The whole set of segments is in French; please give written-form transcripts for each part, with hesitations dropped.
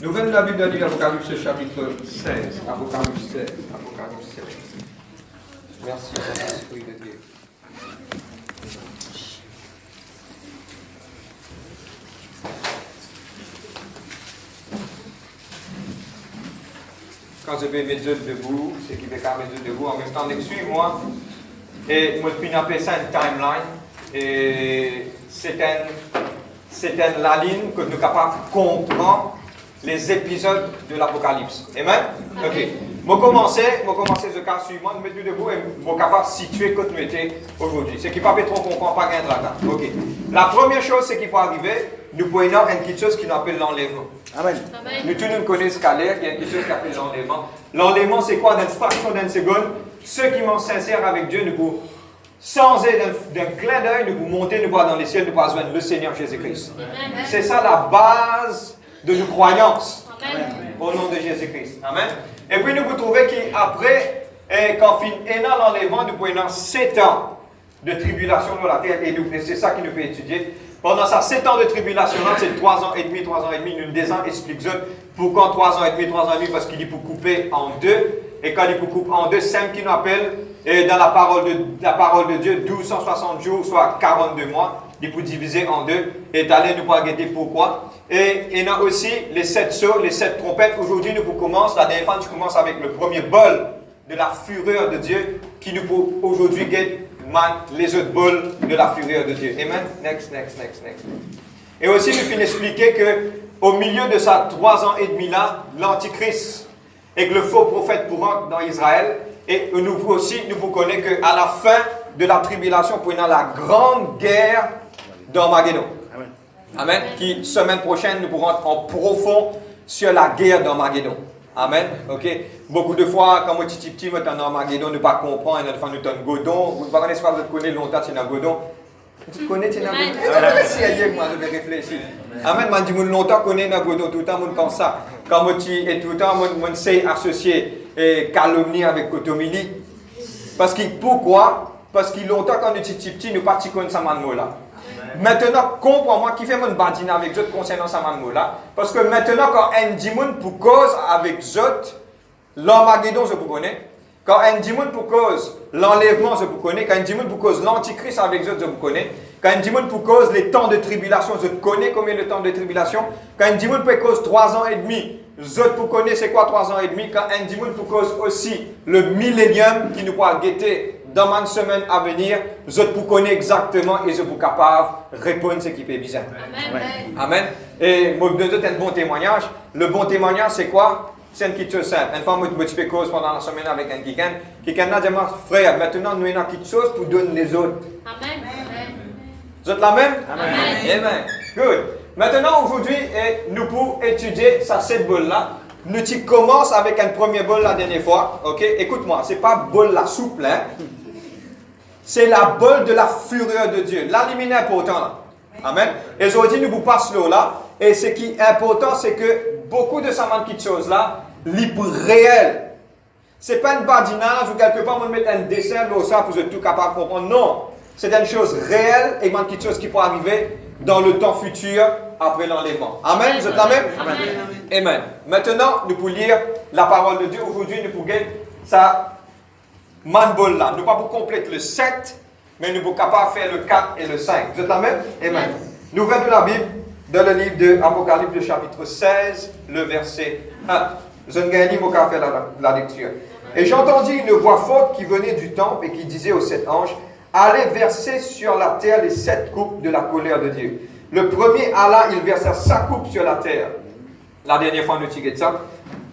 Nouvelle de la Bible de l'Apocalypse chapitre 16. Apocalypse 16. Apocalypse 16. Merci, Saint-Esprit de Dieu. Quand je vais mettre debout, c'est qui veut quand mettre debout, en même temps, suivez-moi. Et moi, je appelle ça une timeline. Et c'est la ligne que nous sommes capables de comprendre les épisodes de l'Apocalypse. Amen? Ok. Je commencer ce cas suivant, je vais mettre debout et je suis capable de situer que nous étions aujourd'hui. Ce qui ne peut pas trop comprendre, pas gain de là. Ok. La première chose, c'est qu'il faut arriver, nous pouvons avoir une petite chose qui nous appelle l'enlèvement. Amen. Nous tous nous connaissons ce qu'il y a une petite chose qui appelle l'enlèvement. L'enlèvement, c'est quoi? Dans une fraction d'une seconde, ceux qui sont sincères avec Dieu, nous pouvons, sans d'un clin d'œil, nous pouvons monter, nous voir dans les ciels, nous pouvons joindre le Seigneur Jésus-Christ. C'est ça la base de nos croyances. Amen. Au nom de Jésus-Christ. Amen. Et puis nous vous trouvez qu'après, quand on a l'enlèvement, nous pouvons avoir 7 ans de tribulation dans la terre. Et c'est ça qui nous fait étudier. Pendant ces 7 ans de tribulation, c'est 3 ans et demi, 3 ans et demi. Nous des ans explique pourquoi 3 ans et demi, 3 ans et demi, parce qu'il est pour couper en deux. Et quand il peut couper en deux, c'est ce qu'il nous appelle, dans la parole de Dieu, 1260 jours, soit 42 mois. Il peut diviser en deux. Et d'aller nous pour guetter pourquoi. Et il y a aussi les 7 sceaux, les 7 trompettes. Aujourd'hui, nous commençons, la dernière fois, je commence avec le premier bol de la fureur de Dieu qui nous peut aujourd'hui guetter les autres bols de la fureur de Dieu. Amen. Next. Et aussi, nous finissons expliquer qu'au milieu de ça 3 ans et demi là, l'Antichrist et que le faux prophète pour rentrer dans Israël. Et nous aussi, nous vous connaissons qu'à la fin de la tribulation, pour la grande guerre d'Armageddon. Amen. Qui, semaine prochaine, nous pourrons entrer en profond sur la guerre d'Armageddon. Amen. Ok. Beaucoup de fois, quand moi, petit, moi, en Armageddon, ne pas comprendre, et fois, nous sommes Godon. Vous ne connaissez pas, vous connaissez longtemps, c'est un Godon. Tu connais, tu es un Godon. C'est ailleurs que moi, je vais réfléchir. Amen. Moi, je dis, longtemps, connais un Godon. Tout le temps, moi, pense ça. Quand moi, et tout le temps, moi, sais associer calomnie avec Cotomili. Parce que, pourquoi? Parce que longtemps, quand nous étions petits, nous partions comme ça, là. Maintenant, comprends-moi qui fait mon badine avec eux concernant ce là. Parce que maintenant, quand un dimon pour cause avec eux, l'Armageddon, je vous connais. Quand un dimon pour cause l'enlèvement, je vous connais. Quand un dimon pour cause l'Antichrist avec eux, je vous connais. Quand un dimon pour cause les temps de tribulation, je connais combien de temps de tribulation. Quand un dimon pour cause 3 ans et demi, je vous connais c'est quoi 3 ans et demi. Quand un dimon pour cause aussi le millénium qui nous pourra guetter dans une semaine à venir, je vous connais exactement et je suis capable de répondre ce qui fait bizarre. Amen. Et moi, je donne un bon témoignage. Le bon témoignage, c'est quoi? C'est une petite chose simple. Une fois, je fais cause pendant la semaine avec un quelqu'un a dit, frère, maintenant, nous avons une petite chose pour donner les autres. Amen. Vous êtes la même? Amen. Amen. Good. Maintenant, aujourd'hui, nous pouvons étudier cette boule-là. Nous commençons avec un premier bol la dernière fois. Ok? Écoute-moi, ce n'est pas bol la souple, hein? C'est la bol de la fureur de Dieu. Là, il est important là. Amen. Et aujourd'hui, nous vous passons là. Et ce qui est important, c'est que beaucoup de ces petites choses-là, libre réel. Ce n'est pas une badinage ou quelque part, on met un dessin là, ça pour être tout capable de comprendre. Non. C'est une chose réelle et une petite chose qui peut arriver dans le temps futur après l'enlèvement. Amen. Vous êtes la même? Amen. Amen. Maintenant, nous pouvons lire la parole de Dieu. Aujourd'hui, nous pouvons lire ça. Manbol là, nous ne pouvons pas compléter le 7, mais nous sommes capables de faire le 4 et le 5. Vous êtes la même? Amen. Nouvelle de la Bible, dans le livre de Apocalypse, le chapitre 16, le verset 1. Je ne gagne pas faire la lecture. Et j'entendis une voix forte qui venait du temple et qui disait aux 7 anges, allez verser sur la terre les 7 coupes de la colère de Dieu. Le premier Allah, il versa sa coupe sur la terre. La dernière fois, nous tirons ça.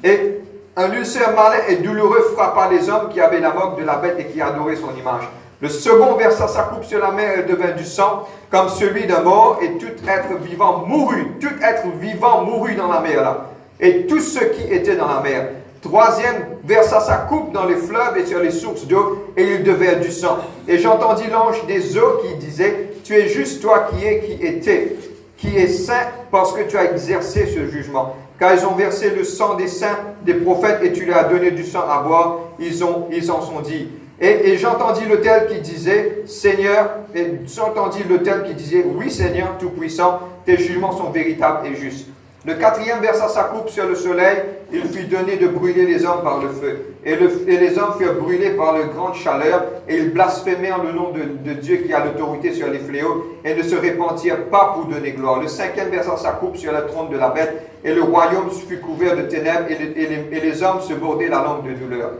Et un ulcère malin et douloureux frappa les hommes qui avaient la marque de la bête et qui adoraient son image. Le second versa sa coupe sur la mer et devint du sang, comme celui d'un mort, et tout être vivant mourut. Tout être vivant mourut dans la mer là. Et tous ceux qui étaient dans la mer. Troisième versa sa coupe dans les fleuves et sur les sources d'eau, et il devint du sang. Et j'entendis l'ange des eaux qui disait, tu es juste toi qui étais, qui est saint, parce que tu as exercé ce jugement. Car ils ont versé le sang des saints, des prophètes, et tu leur as donné du sang à boire. Ils en sont dit. Et j'entendis l'autel qui disait, Seigneur, et j'entendis l'autel qui disait, oui Seigneur Tout-Puissant, tes jugements sont véritables et justes. Le 4e versa sa coupe sur le soleil, il fut donné de brûler les hommes par le feu. Et les hommes furent brûlés par le grande chaleur, et ils blasphémèrent le nom de Dieu qui a l'autorité sur les fléaux, et ne se repentirent pas pour donner gloire. Le 5e versa sa coupe sur le trône de la bête, et le royaume fut couvert de ténèbres, et les hommes se mordaient la langue de douleur.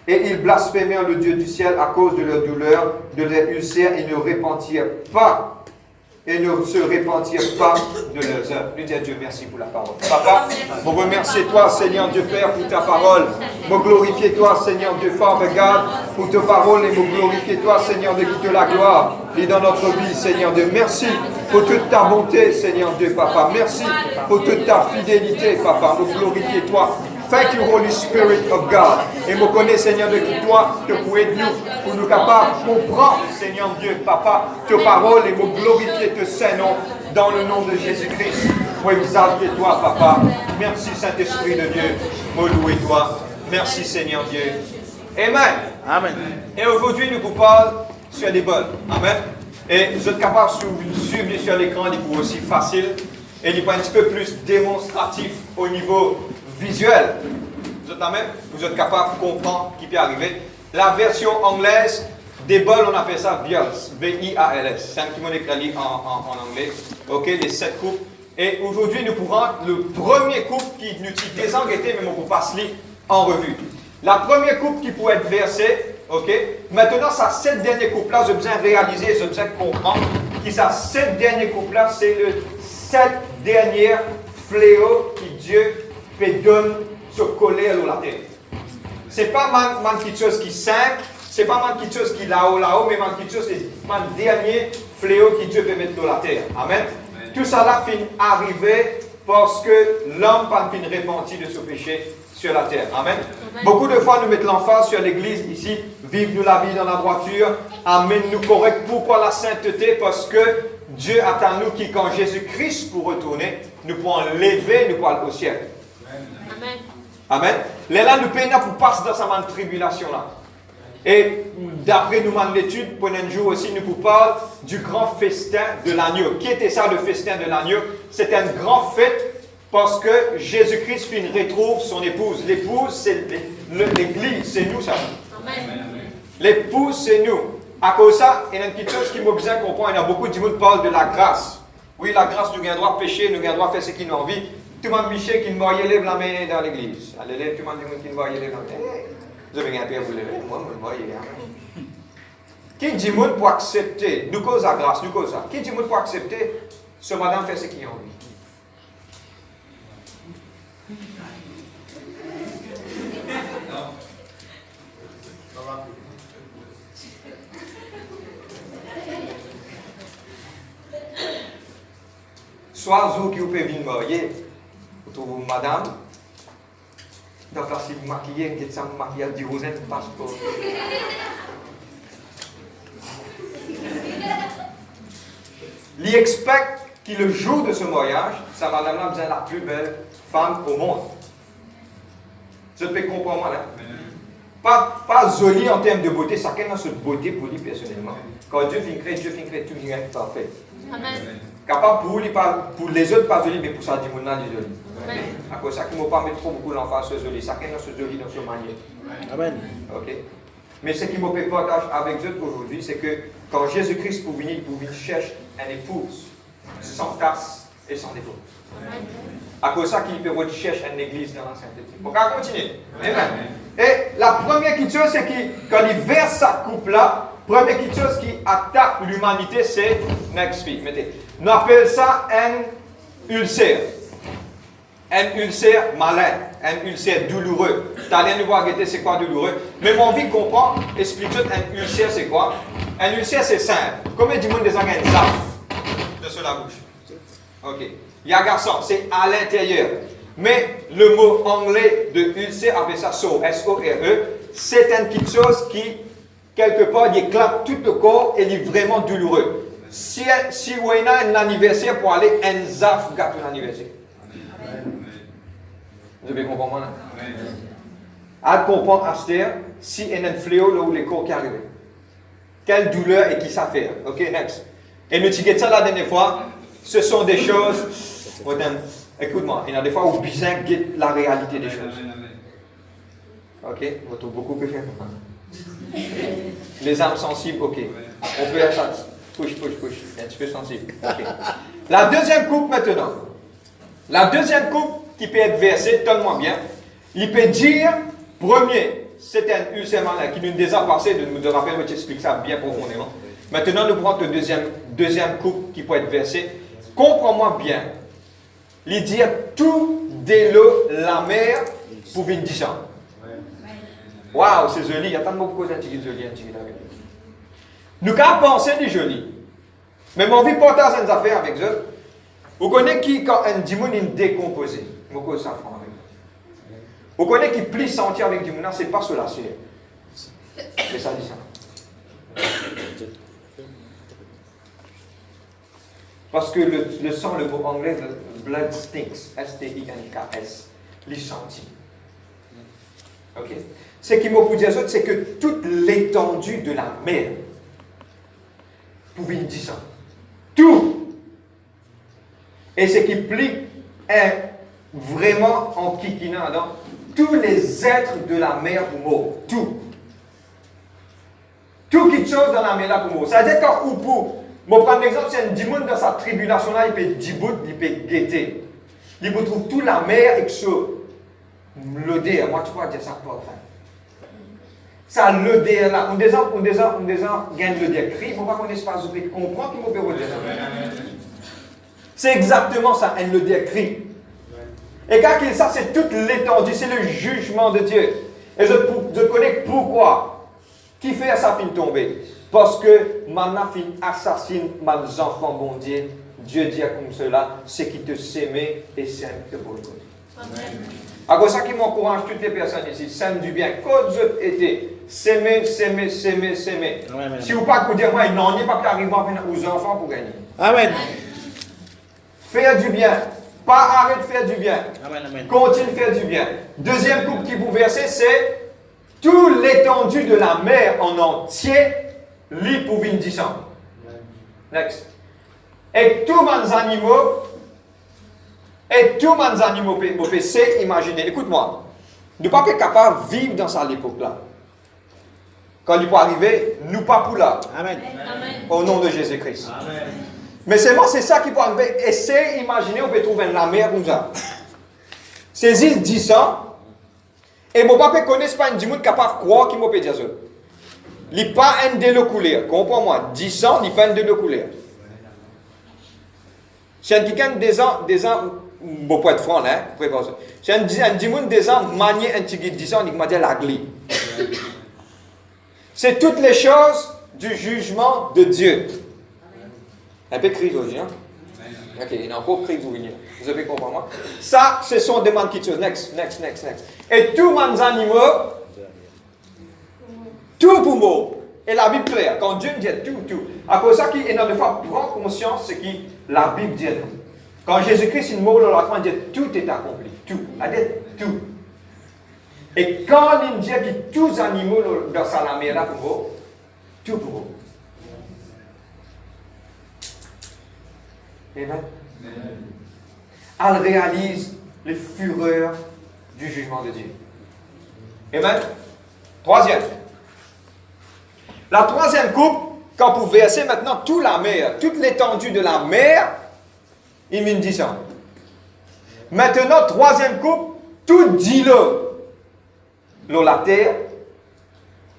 Et ils blasphémèrent le Dieu du ciel à cause de leur douleur, de leur ulcère, et ne repentirent pas. Et ne se repentirent pas de leurs œuvres. Nous disons à Dieu merci pour la parole. Papa, on remercie toi, Seigneur Dieu Père, pour ta parole. On glorifie toi, Seigneur Dieu, Father God, pour ta parole, et on glorifie toi, Seigneur Dieu, qui te la gloire. Et dans notre vie, Seigneur Dieu, merci pour toute ta bonté, Seigneur Dieu, Papa. Merci pour toute ta fidélité, Papa. On glorifie toi. Thank you, Holy Spirit of God. Et me connais, Seigneur Dieu, qui toi, te pour aider nous, pour nous capables de comprendre, Seigneur Dieu, Papa, tes paroles et me glorifier tes saints noms dans le nom de Jésus-Christ. Moi, exalter toi, Papa. Merci, Saint-Esprit de Dieu. Me louer toi. Merci, Seigneur Dieu. Amen. Amen. Et aujourd'hui, nous vous parlons sur les bols. Amen. Et vous êtes capable de suivre sur l'écran, il est aussi facile. Et il est un petit peu plus démonstratif au niveau visuel. Vous êtes capable de comprendre ce qui peut arriver. La version anglaise des bols, on appelle ça vials. V-I-A-L-S. C'est un petit mot écrit en anglais. Ok, les 7 coupes. Et aujourd'hui, nous pourrons le premier coupe qui nous est désengaité, mais on ne peut pas se lire en revue. La première coupe qui peut être versée, ok. Maintenant, ça 7 dernières coupes-là, j'ai besoin de réaliser, j'ai besoin de comprendre que ça 7 dernières coupes-là, c'est le 7 derniers fléaux que Dieu peut donner se coller à la terre. Ce n'est pas quelque chose qui est simple, ce n'est pas quelque chose qui est là-haut, mais quelque chose qui est le dernier fléau que Dieu peut mettre dans la terre. Amen. Tout ça là finit arriver parce que l'homme n'a pas repenti de ce péché sur la terre. Amen. Beaucoup de fois, nous mettons l'emphase sur l'église ici, vive-nous la vie dans la droiture, amène-nous correct. Pourquoi la sainteté? Parce que Dieu attend nous qui, quand Jésus-Christ pour retourner, nous pouvons lever, nous pouvons au ciel. Amen. Amen. Là, nous payons pour passer dans cette tribulation-là. Et d'après nous, l'étude, pour un jour aussi, nous vous parlons du grand festin de l'agneau. Qui était ça, le festin de l'agneau? C'est un grand fête parce que Jésus-Christ retrouve son épouse. L'épouse, c'est l'église, c'est nous, ça. Amen. L'épouse, c'est nous. À cause de ça, il y a une petite chose qui m'a besoin de comprendre. Il y a beaucoup de gens qui parlent de la grâce. Oui, la grâce, nous avons le droit de pécher, nous avons le droit de faire ce qu'il nous a envie. Tout le monde Michel qui ne va y lever la main dans l'église. Allez, tout le monde qui ne va y lever la main. Vous avez un peu à vous lever, moi, je ne vais y lever. Qui dit monde pour accepter, nous cause la grâce, nous cause ça. Qui dit monde pour accepter, ce madame fait ce qu'il a envie. Soit vous qui vous pouvez venir marier, vous trouvez madame, donc là, si vous maquillez, vous êtes maquillage du rosette, passeport. Il expecte que le jour de ce mariage, sa madame-là devient la plus belle femme au monde. Je te fais comprendre, moi, là. Pas jolie en termes de beauté, chacun a cette beauté pour lui personnellement. Quand Dieu finit créer tout vient être parfait. Amen. Capable pour les autres, pas joli, mais pour ça, du monde là, joli. À cause de ça, qu'il ne faut pas mettre trop beaucoup l'emphase sur joli. Chacun a ce joli dans son manière. Amen. Ok. Mais ce qui me fait partage avec vous aujourd'hui, c'est que quand Jésus-Christ pour venir chercher une épouse sans tasse et sans défaut. À cause de ça, qu'il peut chercher une église dans la sainteté. On va continuer. Amen. Et la première chose, c'est que quand il verse sa coupe-là, la première chose qui attaque l'humanité, c'est next feet. Mettez. On appelle ça un ulcère. Un ulcère malin, un ulcère douloureux. T'allais nous voir c'est quoi douloureux. Mais mon envie de comprendre, explique-toi un ulcère c'est quoi. Un ulcère c'est simple. Combien de monde des gens ont un zaf de sur la bouche? Ok. Il y a un garçon, c'est à l'intérieur. Mais le mot anglais de ulcère appelle ça sore, S-O-R-E. C'est une petite chose qui, quelque part, il éclate tout le corps et il est vraiment douloureux. Si vous avez un anniversaire pour aller, un zaf gâteau d'anniversaire. Vous avez compris là? À comprendre à ce terme, si il y a un fléau là où les corps qui arrivent. Quelle douleur et qui ça fait? Ok, next. Et nous disons ça la dernière fois, ce sont des choses, Écoute-moi, il y a des fois où Bizin guette la réalité des choses. Ok, on va trouver beaucoup plus faire. Les âmes sensibles, ok. On peut faire ça. Push. Un petit peu sensible. Ok. La deuxième coupe maintenant. La deuxième coupe qui peut être versée, donne-moi bien. Il peut dire, premier, c'est un UCM qui nous déjà passé, de nous rappeler, je t'explique ça bien profondément. Maintenant, nous prenons la deuxième coupe qui peut être versée. Comprends-moi bien. Il dit tout de l'eau, la mer, pour venir dire. Waouh, c'est joli. Il y a tellement de choses jolies. Nous avons pensé des jolies. Mais mon vie partage une affaire avec eux. Vous connaissez qui, quand un démon est décomposé, vous connaissez ça, vous connaissez qui plie sentir avec du démon, c'est pas sur la chair. Mais ça dit ça. Parce que le sang, le mot anglais, le blood stinks, S-T-I-N-K-S, les sentis. Ok? Ce qui m'a dit à c'est que toute l'étendue de la mer pouvait dire ça. Tout! Et ce qui plie est vraiment en kikina, donc tous les êtres de la mer pour mort. Tout. Tout quelque chose dans la mer là pour mort. C'est-à-dire quand ou pour. Bon, prendre l'exemple, c'est un démon dans sa tribulation là, il peut dibout, il peut guetter. Il peut trouver toute la mer et que ça. L'odeur, moi tu peux dire ça pas enfin. Ça l'odeur là, on gagne l'odeur cri, on va qu'on espace de comprendre qu'il peut dire ça. C'est exactement ça, un l'odeur cri. Et quand ça, c'est toute l'étendue, c'est le jugement de Dieu. Et je connais pourquoi. Qui fait ça fin tomber? Parce que maintenant fin assassine mes enfants, bon Dieu. Dieu dit comme cela, c'est qui te s'aimer et s'aime de bon côté. Alors ça qui m'encourage toutes les personnes ici, s'aiment du bien. Quand je étais, s'aimer. Si vous pas dire, moi, il n'en est pas qui arrive aux enfants pour gagner. Amen. Faire du bien. Pas arrêter de faire du bien. Amen. Continue de faire du bien. Deuxième coupe qui vous versez, c'est tout l'étendue de la mer en entier, lit pour venir descendre. Next. Et tous mes animaux, peut s'imaginer. Écoute-moi. Nous ne sommes pas capables de vivre dans cette époque-là. Quand il peut arriver, nous pas pour là. Amen. Au nom de Jésus-Christ. Mais c'est ça qui peut arriver. Essayez d'imaginer, on peut trouver la mer comme ça. Saisis 10 ans. Et mon papa ne connaît pas un démon capable de croire qu'il m'a dire ça. Il n'est pas un de le couleur. Comprends-moi. 10 ans, il n'est pas un de le couleur. C'est quelqu'un des ans, bon, pour être franc, hein, prépare ça. C'est un démon des ans, manié un petit 10 ans, il m'a dit la gli. C'est toutes les choses du jugement de Dieu. Un peu cri aujourd'hui, hein? Ok, il y a encore cri pour venir. Vous avez compris moi? Ça, ce sont des demandes qui sont. Next. Et tous mes animaux, tout pour moi. Et la Bible claire, quand Dieu dit tout. À cause de ça, il y a des fois prend conscience de ce que la Bible dit. Quand Jésus-Christ est mort, il dit tout est accompli. Tout. Il dit tout. Et quand il dit que tous les animaux dans sa mer là pour moi, tout pour moi. Amen. Elle réalise les fureurs du jugement de Dieu. Amen. Troisième. La troisième coupe, quand vous versez maintenant toute la mer, toute l'étendue de la mer, il me dit ça. Maintenant, troisième coupe, tout dit l'eau, la terre,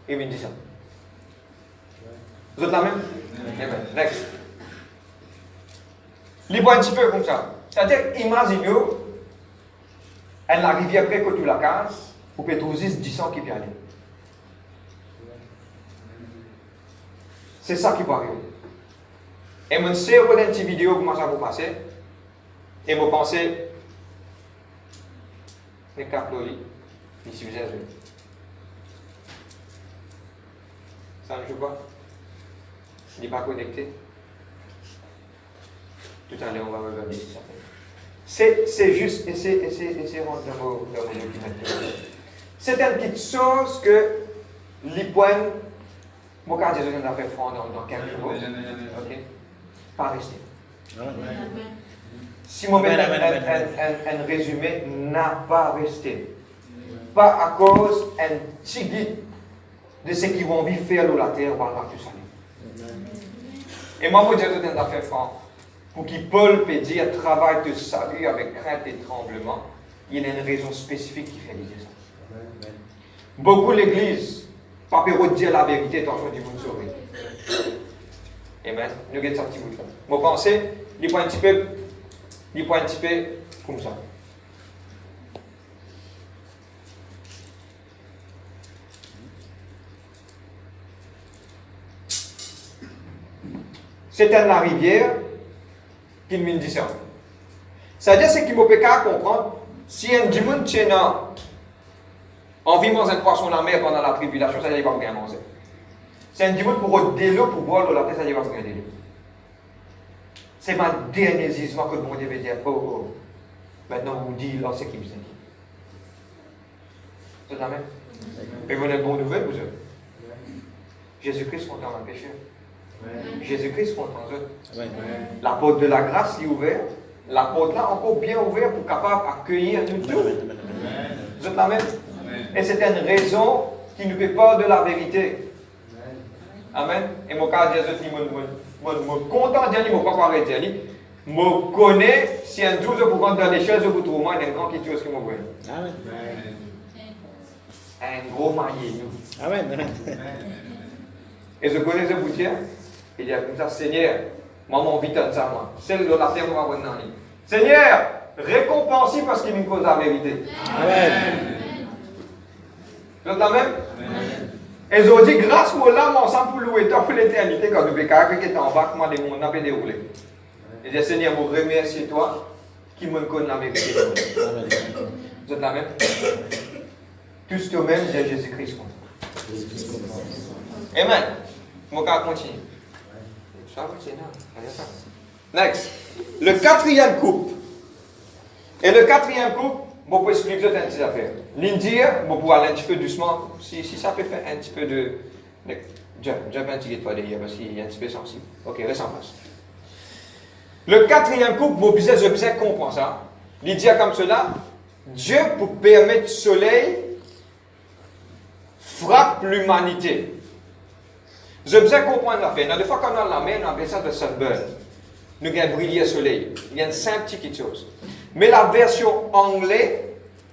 il me dit ça. Vous êtes la même? Amen. Next. Libre un petit peu comme ça. C'est-à-dire, imaginez-vous, la rivière près que tu la casse, vous pouvez trouver 10 ans qui peut aller. C'est ça qui peut arriver. Et je sais regarder une petite vidéo comment ça va passer. Et je pense, les caploli, ici vous avez. Ça ne joue pas? Il n'est pas connecté? Tout à l'heure, on va regarder si ça fait. C'est juste, et c'est rentre dans mon document. C'est une petite chose que les points, mon cas, Jésus nous a fait franc dans quelques jours. Ok? Pas rester. si moi mets un résumé, n'a pas resté. Pas à cause d'un petit guide de ce qu'ils vont vivre faire sur la terre, voilà tout ça. Et moi, je dis tout un affaire franc. Pour qu'il Paul peut dire travail de salut avec crainte et tremblement, il y a une raison spécifique qui fait dire ça. Beaucoup l'église, pas peut dire la vérité, tant que du monde sauvé. Amen. Nous avons sorti vous. Moi, pensez, il prend un petit peu comme ça. C'est la rivière qui me dit ça. C'est-à-dire ce qui me peut comprendre, si un dimanche tient en vivant dans un poisson dans la mer pendant la tribulation, ça ne va pas bien manger. C'est un dimanche pour de l'eau, pour boire de la terre, ça ne va pas bien de l'eau. C'est ma dernier gisement que mon Dieu veut dire, oh, maintenant on dit là ce qui me dit. C'est la même. Et vous avez une bonne nouvelle, vous avez. Jésus-Christ content un pécheur. Jésus-Christ content eux. La porte de la grâce est ouverte. La porte là encore bien ouverte pour capable d'accueillir nous tous. Vous êtes la même. Et c'est une raison qui nous fait peur de la vérité. Amen. Et mon cas, Jésus dit, je content de dire, je ne peux pas arrêter. Je connais, si un jour je vous rentre dans les chaises, je vous trouve moi, il y a un grand qui tue ce que je vois. Amen. Un gros maillet, nous. Amen. Et je connais ce boutier. Il dit comme ça, Seigneur, maman vite de ça, moi. Celle de la terre, moi, va venir. Seigneur, récompense parce qu'il me cause la vérité. Amen. Vous êtes la même? Et je dis, grâce à là, mon sang pour louer pour l'éternité, quand nous avons qui est en bas, comment les mondes n'ont pas déroulé. Et dit, Seigneur, je remercie toi qui me connaît la vérité. Vous êtes la même? Tous eux-mêmes, c'est Jésus-Christ. Amen. Je vais continuer. Next. Le quatrième couple. Et le quatrième couple, je peux expliquer une petite affaire. L'Indien, je peux aller un petit peu doucement. Si ça peut faire un petit peu de. Jump un petit peu derrière parce qu'il est un petit peu sensible. Ok, reste en place. Le quatrième couple, je besoin comprendre ça. L'Indien comme cela, Dieu pour permettre le soleil frappe l'humanité. Je besoin comprendre l'affaire. Des fois, quand on a la mer, on appelle ça de sunburn. Nous avons brillé au soleil. Il y a une simple petite chose. Mais la version anglaise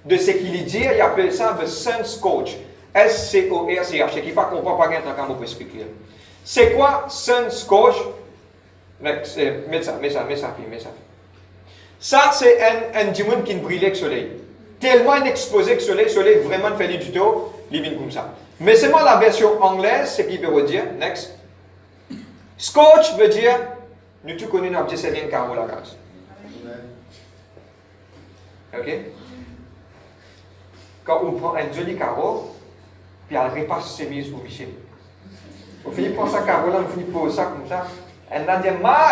de ce qu'il dit, il appelle ça the sunscorch. S-C-O-R-C-H. Ce qui ne comprend pas bien quand on peut expliquer. C'est quoi sunscorch? Mets ça. Ça, c'est un diamant qui brille au soleil. Tellement exposé que le soleil vraiment fait du tout, il vient comme ça. Mais c'est moi la version anglaise, ce qui veut dire, next. Scorch veut dire, nous tous connaissons un petit c'est bien carreau la case. Ok? Quand on prend un joli carreau, puis elle repasse ses mises au Michel. On finit par ça carreau là, on finit par ça comme ça. Elle a dit,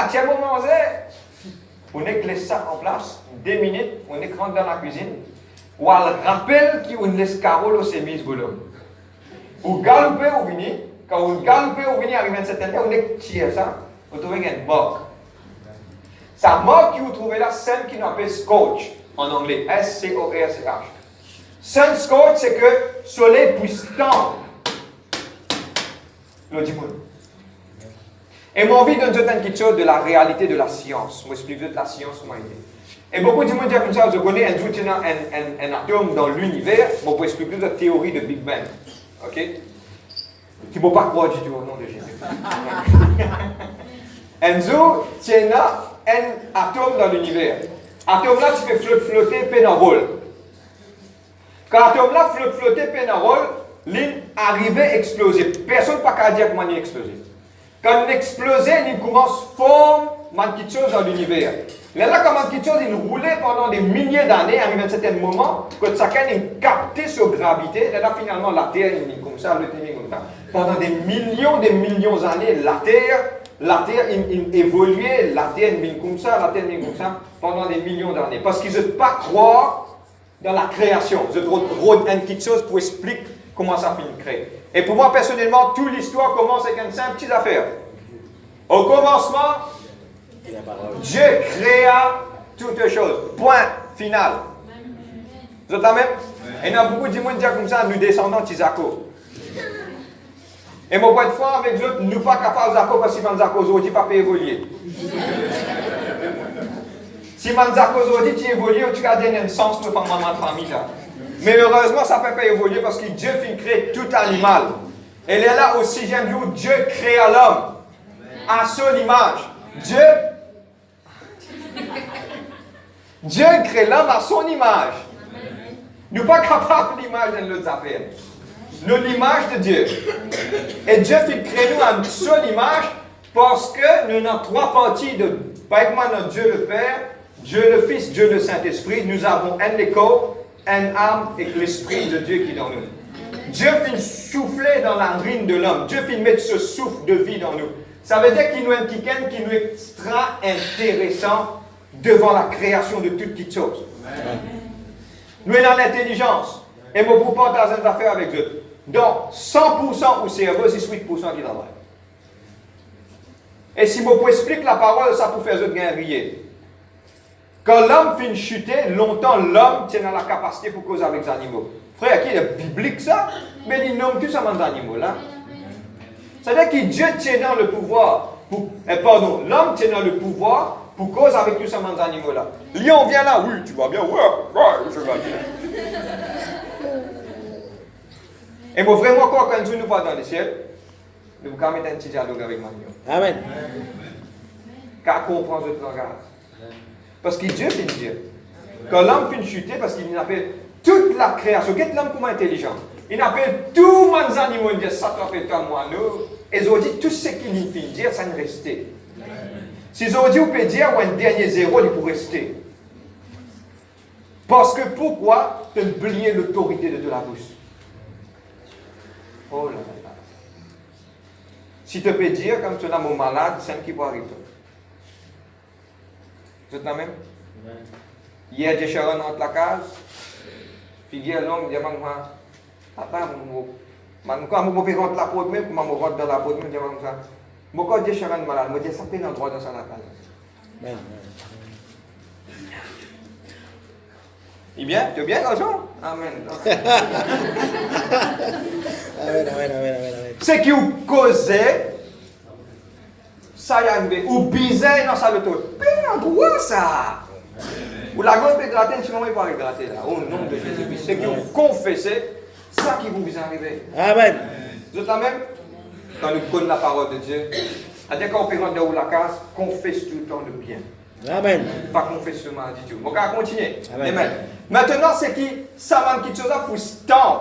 tiens, mon manger. On laisse ça en place, 2 minutes, on rentre dans la cuisine. Ou elle rappelle qu'on laisse carreau là, ses mises au l'homme. Ou galoper au vini, quand on galoper au vini arrive à un certain temps, on est tiré ça, on trouve une moque. Sa moque que vous trouvez là, celle qui nous appelle scotch en anglais, S-C-O-R-C-H. Sun scotch, c'est que le soleil puisse tendre le dimanche. Et mon envie de nous dire quelque chose de la réalité de la science. Moi, j'explique de la science comment il est. Et beaucoup de gens disent comme ça, je connais un atome dans l'univers, mais on peut expliquer la théorie de Big Bang. Ok? Tu ne peux pas croire du tout au nom de Jésus. Enzo, tiens là un atome dans l'univers. Atome là, tu peux flotter pénarole. Quand l'atome là flotter pénarole, l'île arrivait à exploser. Personne ne peut pas dire comment il explosé. Quand il explosait, il commence à former quelque chose dans l'univers. Là, quand quelque chose, il roulait pendant des milliers d'années, arrive à un certain moment, quand chacun est capté sur gravité, là, finalement, la Terre, il est comme ça, le Terre est comme ça. Pendant des millions d'années, la Terre, il évoluait, la Terre est comme ça, la Terre est comme ça, pendant des millions d'années. Parce qu'ils ne veulent pas croire dans la création. Ils veulent quelque chose pour expliquer comment ça finit créer. Et pour moi, personnellement, toute l'histoire commence avec une simple petite affaire. Au commencement, Dieu créa toutes choses. Point final. Vous êtes là même? Et il y a beaucoup de gens qui disent comme ça, nous descendons de Tizako. Et mon point de foi avec eux, nous ne sommes pas capables de Zako parce que si Zako aujourd'hui pas évoluer. Si Zako aujourd'hui tu évolues, tu as donné un sens pour ma famille là. Mais heureusement, ça ne peut pas évoluer parce que Dieu fait créer tout animal. Et est là au 6e jour, Dieu créa l'homme à son image. Dieu crée l'homme à son image. Nous ne sommes pas capables de l'image dans nos affaires. Nous l'image de Dieu. Et Dieu fait créer nous à son image parce que nous avons trois parties de notre Dieu le Père, Dieu le Fils, Dieu le Saint-Esprit. Nous avons un écho, un âme et l'Esprit de Dieu qui est dans nous. Dieu fait souffler dans la rine de l'homme. Dieu fait mettre ce souffle de vie dans nous. Ça veut dire qu'il nous est quelqu'un qui nous est extra intéressant devant la création de toutes petites choses. Nous sommes dans l'intelligence. Et mon groupe pas dans une affaire avec eux. Donc, 100% au cerveau, c'est 8% qui travaille. Et si je explique la parole, ça pour faire eux gagner. Quand l'homme finit de chuter, longtemps l'homme tient la capacité pour causer avec les animaux. Frère, qui est biblique ça? Mais il nomme tous ces animaux là. C'est-à-dire que Dieu tient dans le pouvoir. L'homme tient dans le pouvoir pour cause avec tous ces animaux là. Lion vient là, oui, tu vas bien, ouais, je vais bien. Et moi vraiment, quand nous pas dans le ciel, nous pouvons mettre un petit dialogue avec Magnon. Amen. Car comprendre notre langage. Parce que Dieu finit de dire. Quand l'homme finit de chuter, parce qu'il appelle toute la création, qu'est-ce que l'homme comme intelligent? Il appelle tous les animaux, il dit ça t'en fait comme moi, nous. Et ils ont dit tout ce qu'il finit de dire, ça ne restait. Si ils ont dit, on peut dire, ou un dernier zéro, il pourrait rester. Parce que pourquoi te oublier l'autorité de la bouche? Oh là là. Si tu peux dire, comme tu as mon malade, c'est ce qui va arriver. Vous êtes là même? Hier, j'ai cherché dans la case. Figure longue, j'ai dit, attends, je vais rentrer la peau de même, je vais rentrer dans la peau de même, je vais ça. Pourquoi j'ai cherché un malade? Je dis, ça fait un endroit dans la case. Eh bien, tu es bien, garçon? Amen. Amen. Ce qui vous causait, ça y est arrivé. Ou bizarre dans sa loto. Mais endroit ça. Ou la gueule peut gratter, sinon il va gratter là. Au nom de Jésus-Christ. Ce qui vous confessez, ça qui vous est arrivé. Amen. Vous êtes là même? Quand nous connaissons la parole de Dieu, c'est-à-dire quand on peut rentrer dans la case, confesse tout le temps le bien. Amen. Pas confesse le mal du tout. On va continuer. Amen. Maintenant, c'est qui, ça va qui chose pour stamp.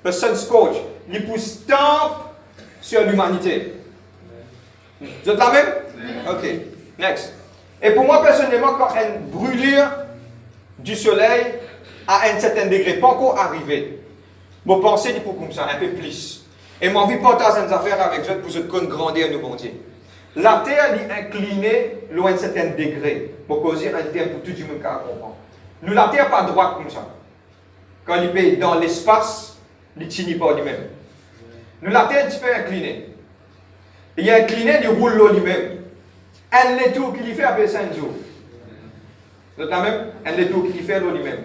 Le Sun's Coach, il pour stamp sur l'humanité. Vous êtes là même? Ok. Next. Et pour moi, personnellement, quand une brûlure du soleil à un certain degré, pas encore arrivé, mon pensée dit pour comme ça, un peu plus. Et mon envie de partager des affaires avec eux pour se grandir nous bon Dieu. La terre est inclinée loin d'un certain degré. Pour causer un terme pour tout le monde qui comprend. Nous, la terre pas droite comme ça. Quand il est dans l'espace, il ne tient pas lui-même. Nous, la terre est un peu inclinée. Il est incliné, il roule l'eau lui-même. Un les tours qu'il fait appelle ça un jour. Vous êtes là même? Un les tours qu'il fait l'eau lui-même.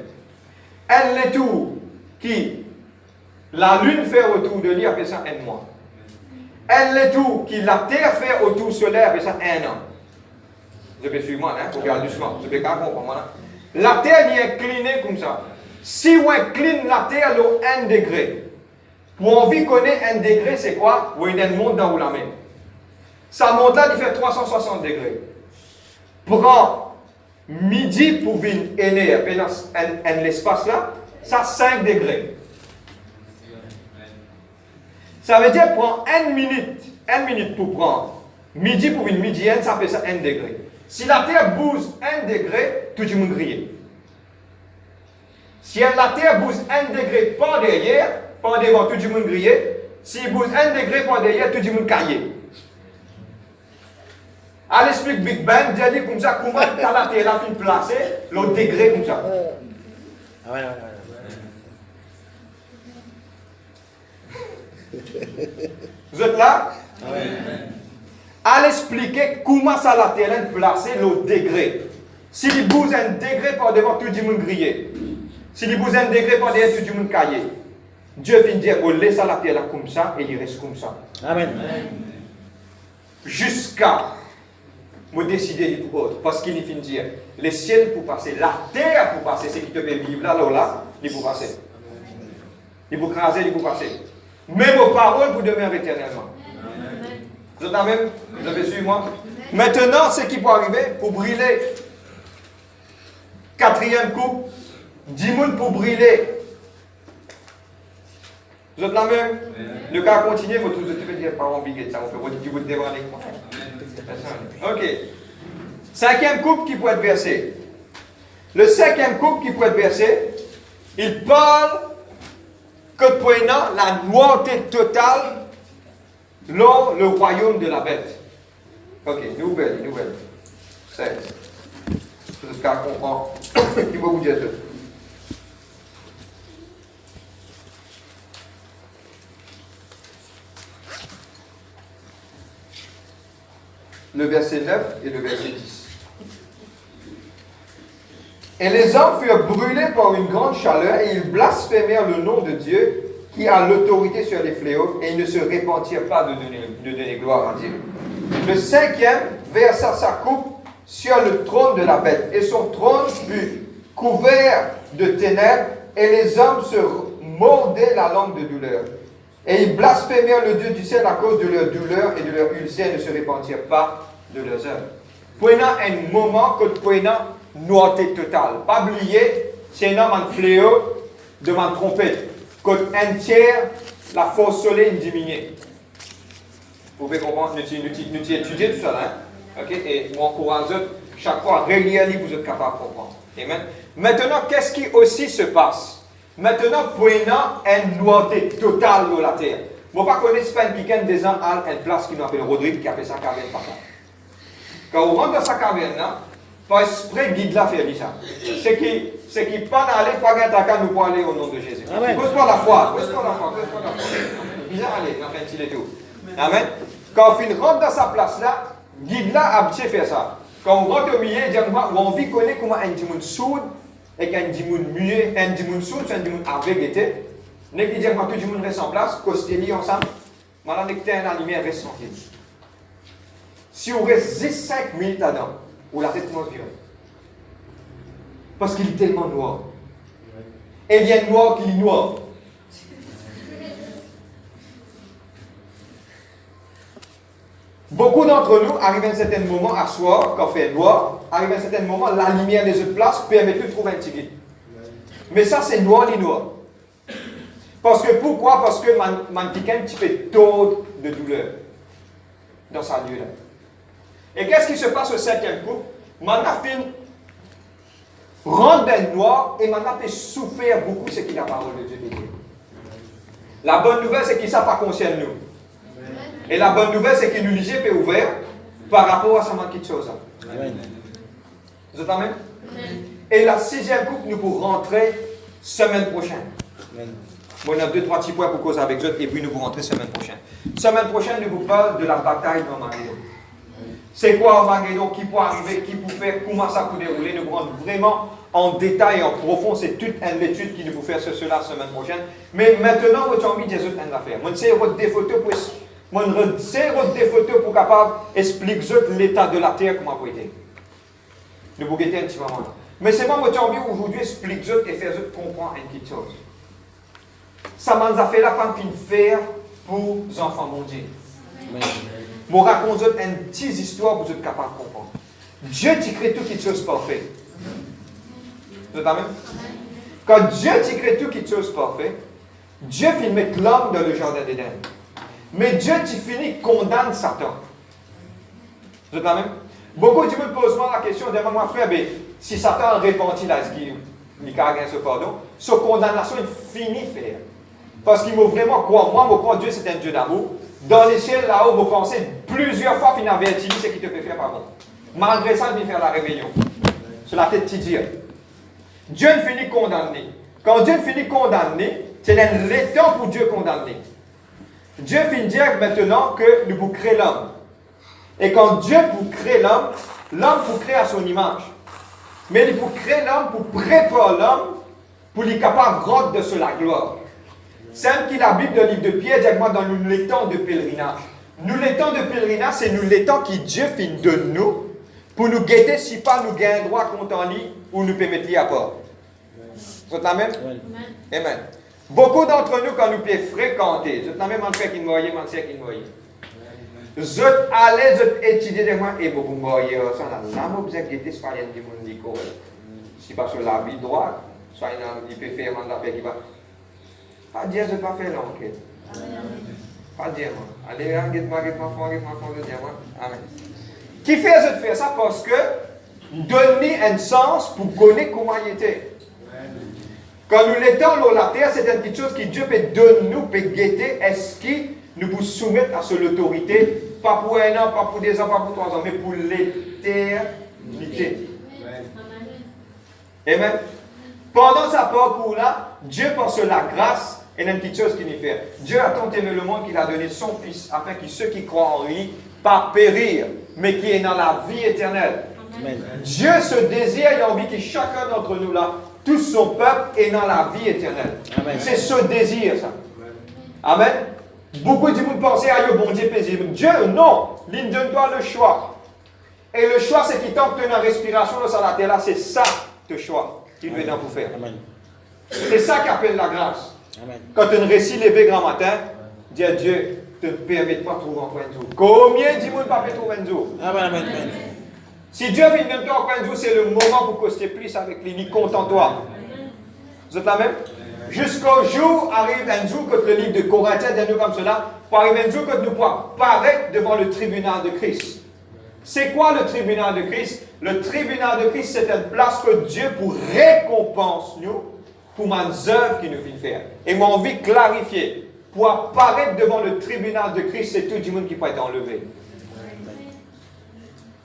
Un les tours qui la lune fait autour de lui appelle ça un mois. Un les tours qui la terre fait autour solaire appelle ça un an. Je peux suivre moi, hein? Faut regarder doucement. Je peux pas comprendre. La terre est inclinée comme ça. Si on incline la terre à 1 degré, pour envie connaître 1 degré, c'est quoi? Où il y a un monde dans où la main. Ça monte là, il fait 360 degrés. Prends midi pour venir aider l'espace là, ça 5 degrés. Ça veut dire prends 1 minute pour prendre midi pour une midienne, ça fait ça 1 degré. Si la terre bouge 1 degré, tout le monde grille. Si la terre bouge 1 degré par derrière, par devant, tout le monde grille. S'il bouge 1 degré par derrière, tout le monde caillé. Elle explique Big Bang, dit comme ça, comment la terre a fait placer l'autre degré comme ça. Vous êtes là? Elle explique comment ça la terre a placé l'autre degré. Si il bouge un degré par devant tout le monde griller, si il bouge un degré par derrière tout le monde cailler, Dieu vient dire, on laisse la terre là comme ça et il reste comme ça. Amen. Jusqu'à me décider pour autre. Parce qu'il finit de dire, les ciels pour passer, la terre pour passer, c'est qui te fait vivre là, il pour passer. Il pour craser, il pour passer. Mais vos paroles vous demeurent éternellement. Vous êtes même? Vous avez suivi moi? Maintenant, ce qui peut arriver, pour brûler, 4e coupe, 10 000 pour brûler. Vous êtes là même? Le cas continue, vous devez dire par ambiguïté, ça, on peut vous dire vous devez aller. Ok. 5e coupe qui peut être versé. Le 5e coupe qui peut être versé, il parle que pour la noirté totale dans le royaume de la bête. Ok, nouvelle. 16. Ce cas comprend. Il va vous dire ça. Le verset 9 et le verset 10. Et les hommes furent brûlés par une grande chaleur et ils blasphémèrent le nom de Dieu qui a l'autorité sur les fléaux et ils ne se repentirent pas de donner gloire à Dieu. Le 5e versa sa coupe sur le trône de la bête et son trône fut couvert de ténèbres et les hommes se mordaient la langue de douleur. Et ils blasphémèrent le Dieu du ciel à cause de leur douleur et de leur ulcère et ne se repentirent pas de leurs œuvres. Prenons un moment que prenons noirté totale. Pas oublier, c'est un homme en fléau de ma trompette. Quand un tiers, la force soleil diminue. Vous pouvez comprendre, nous étudions tout ça là. Hein? Okay? Et moi, encourage chaque fois, régulièrement, vous êtes capable de comprendre. Amen. Maintenant, qu'est-ce qui aussi se passe? Maintenant, prenons une noirté totale de la terre. Je ne sais pas connaître pas un des gens à une place qui nous appelle Rodrigue, qui appelle sa caverne par là. Quand on rentre dans sa caverne, par esprit guide la faire ça. C'est qui pas d'aller, pas qu'un nous pour aller au nom de Jésus. Pose-toi la foi. Bizarre aller, dans un et tout. Amen. Quand on rentre dans sa place là, guide là a bien fait ça. Quand on rentre au milieu, on vit connaître comment un dimanche sourd et qu'un dimanche muet, un dimanche sourd, c'est un dimanche aveugle. N'est-ce pas dire que tout le monde reste en place, costelier ensemble, maintenant que la lumière reste tranquille. Si on reste 5 minutes là-dedans, ou la tête commence à virer. Parce qu'il est tellement noir. Et il y a noir qui est noir. Beaucoup d'entre nous arrivent à un certain moment à soir, quand il fait noir, arrivent à un certain moment, la lumière des autres places permet de trouver un ticket. Mais ça, c'est noir ni noir. Parce que pourquoi? Parce que man pique un petit peu tôt de douleur dans sa nuit là. Et qu'est-ce qui se passe au 5e coup? Maintenant, rentre dans le noir et maintenant peut souffrir beaucoup ce qui est la parole de Dieu. La bonne nouvelle, c'est qu'il ne pas concerne nous. Et la bonne nouvelle, c'est que nous lisons est ouvert par rapport à ce manque de choses. Vous êtes amen? Et la 6e coupe, nous pourrons rentrer semaine prochaine. Bon, on a 2-3 petits points pour causer avec eux et puis nous pourrons rentrer semaine prochaine. Semaine prochaine, nous vous parlons de la bataille d'Armageddon. C'est quoi Armageddon? Qui peut arriver? Qui peut faire? Comment ça peut dérouler? Nous pourrons vraiment en détail, en profond. C'est toute une étude qui nous peut faire cela la semaine prochaine. Mais maintenant, vous avez envie de dire une affaire. Moi, c'est votre des photos pour capable expliquer l'état de la terre comment vous été. Nous vous guetter un petit moment là. Mais c'est moi qui ai envie aujourd'hui expliquer et faire comprendre une petite chose. Ça m'a fait la peine de faire pour les enfants mondiaux. Je vous raconte une petite histoire pour vous être capable de comprendre. Dieu t'y crée toutes les choses parfaites. Vous êtes amen? Quand Dieu t'y crée toutes les choses parfaites, Dieu finit mettre l'homme dans le jardin d'Éden. Mais Dieu t'y finit condamne Satan. Vous êtes amen? Beaucoup de gens posent moi la question, demande-moi frère, si Satan repentit là, est-ce qu'il a gagné ce pardon? Sa condamnation, il finit faire. Parce qu'il m'a vraiment croire. Moi, je crois que Dieu c'est un Dieu d'amour. Dans les ciels, là-haut, vous pensez plusieurs fois qu'il a averti ce qu'il te fait faire pardon. Malgré ça, il vient faire la rébellion. C'est la tête qui dit. Dieu ne finit condamné. Quand Dieu finit condamné, c'est le temps pour Dieu condamner. Dieu finit dire maintenant que nous pouvons créer l'homme. Et quand Dieu pour créer l'homme, l'homme pour créer à son image. Mais il pour créer l'homme, pour préparer l'homme, pour lui capable de rendre de sur la gloire. C'est qui la Bible de livre de Pierre, directement dans nous les temps de pèlerinage. Nous les temps de pèlerinage, c'est nous les temps qui Dieu fin de nous, pour nous guetter si pas nous gagnons droit contre en lit, ou nous peut mettre à part. Vous êtes la même? Amen. Beaucoup d'entre nous, quand nous pouvons fréquenter, vous êtes la même en fait qui nous voyez, en fait qui nous voyez. Vous allez étudier des mois et vous voyez, ça n'a jamais besoin de guetter ce qu'il y a du monde qui correct. Si parce que la vie droite, soit il peut faire un affaire qui va. Pas dire je ne pas faire l'enquête. Pas dire moi. Allez, guette-moi, amen. Qui fait de faire ça parce que donner un sens pour connaître comment il était. Quand nous l'étions sur la terre, c'est une petite chose que Dieu peut donner, nous peut guetter, est-ce qu'il nous vous soumettre à son autorité, pas pour un an, pas pour 2 ans, pas pour 3 ans, mais pour l'éternité. Amen. Pendant sa parcours-là, Dieu pense la grâce et une petite chose qu'il nous fait. Dieu a tant aimé le monde qu'il a donné son Fils, afin que ceux qui croient en lui, pas périr, mais qui est dans la vie éternelle. Amen. Dieu se désire, il a envie que chacun d'entre nous là, tout son peuple est dans la vie éternelle. C'est ce désir, ça. Amen. Beaucoup de monde pensent à bon Dieu paisible. Dieu, non. Il donne-toi le choix. Et le choix, c'est qu'il tente une respiration dans la terre là, c'est ça le choix qu'il veut dans vous faire. C'est ça qu'appelle la grâce. Amen. Quand tu récit levé grand matin, dis à Dieu, te permet pas de trouver un point de jour. Combien de monde pas peut trouver un jour? Amen. Si Dieu vient de toi un jour, c'est le moment pour que tu aies plus avec lui, ni content toi. Vous êtes la même? Jusqu'au jour arrive un jour que le livre de Corinthiens dit comme cela, pour arriver un jour que nous pourrons paraître devant le tribunal de Christ. C'est quoi le tribunal de Christ? Le tribunal de Christ, c'est une place que Dieu pour récompense nous pour les œuvres qu'il nous fait faire. Et moi, envie de clarifier. Pour apparaître devant le tribunal de Christ, c'est tout le monde qui peut être enlevé.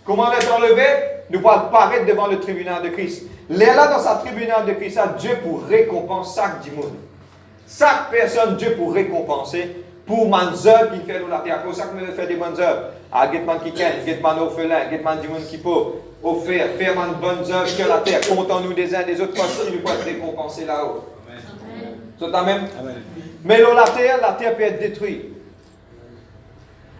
Comment être enlevé? Nous pouvons apparaître devant le tribunal de Christ. Là, dans sa tribunal de Christ, Dieu pour récompenser chaque monde. Chaque personne, Dieu pour récompenser pour les œuvres qu'il fait dans la terre. Pour ça que nous fait des bonnes œuvres. À Guetman qui ken, Guetman orphelin, Guetman du monde qui peut offrir, faire de bonnes œuvres sur la terre. Comptons-nous des uns des autres parce qu'ils nous peuvent récompenser là-haut. C'est la même? Mais dans la terre peut être détruite.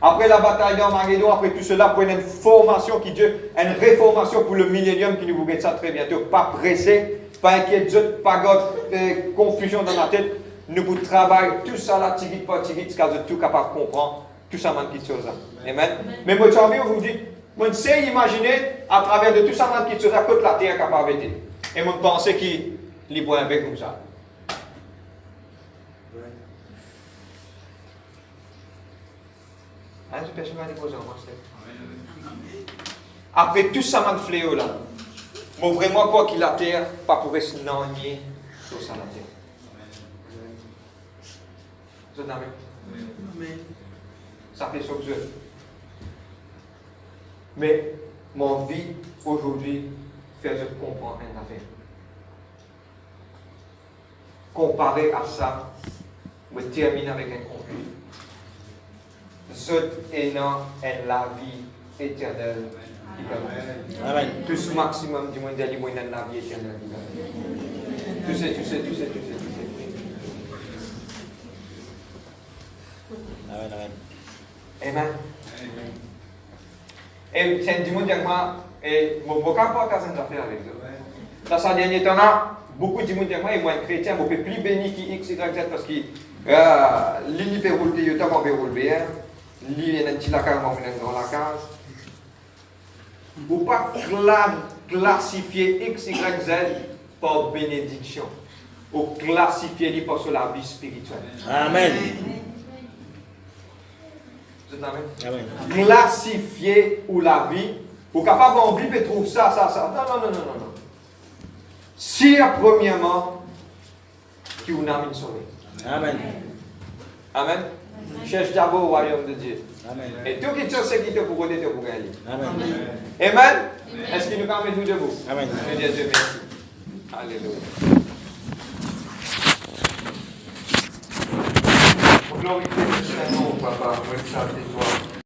Après la bataille d'Armageddon, après tout cela, pour une formation qui Dieu, une réformation pour le millénium qui nous vous ça très bientôt. Pas pressé, pas inquiétude, pas de confusion dans la tête. Nous vous travaillons tout ça là, tigit par tigit, jusqu'à ce que tout capable de comprendre tout ça, man, petite chose là. Amen. Mais moi, j'ai envie de vous dire, moi, sais imaginer à travers de tout ça, man, petite chose là, que la terre est capable d'être. Et moi, je pensais qu'il libre avec comme ça. Après tout ça, man fléau là, moi vraiment quoi qu'il la terre, pas pour se nier sur ça la terre. Vous êtes d'accord? Ça fait ce Dieu. Mais mon vie aujourd'hui fait je comprends une affaire. Comparé à ça, je termine avec un conclusion. Je est dans la vie éternelle. Amen. Tout ce maximum du monde est dans la vie éternelle. Tu sais. Amen. Et c'est du monde qui moi, et mon vocal pas qu'à affaire avec eux. Dans ce dernier temps là, beaucoup de monde qui moi, et moi, chrétien, je peux plus bénir qui X, Y, Z parce que l'île peut rouler, il peut rouler. L'île est un petit lacan, dans la case. Vous ne pouvez pas classifier X, Y, Z par bénédiction. Ou classifier par sur la vie spirituelle. Amen. Vous êtes amen? Classifier ou la vie. Vous êtes capable de vivre et trouver ça. Non. Si, premièrement, qui vous a mis sauvé. Amen. Amen. Cherche d'abord au royaume de Dieu. Amen. Et tout qui te sécurité pour côté de pour gagner. Amen. Amen. Est-ce qu'il nous permet de debout? Amen. Je dis Dieu merci. Alléluia. Glorifiez le Seigneur, Papa, pour le salut de toi.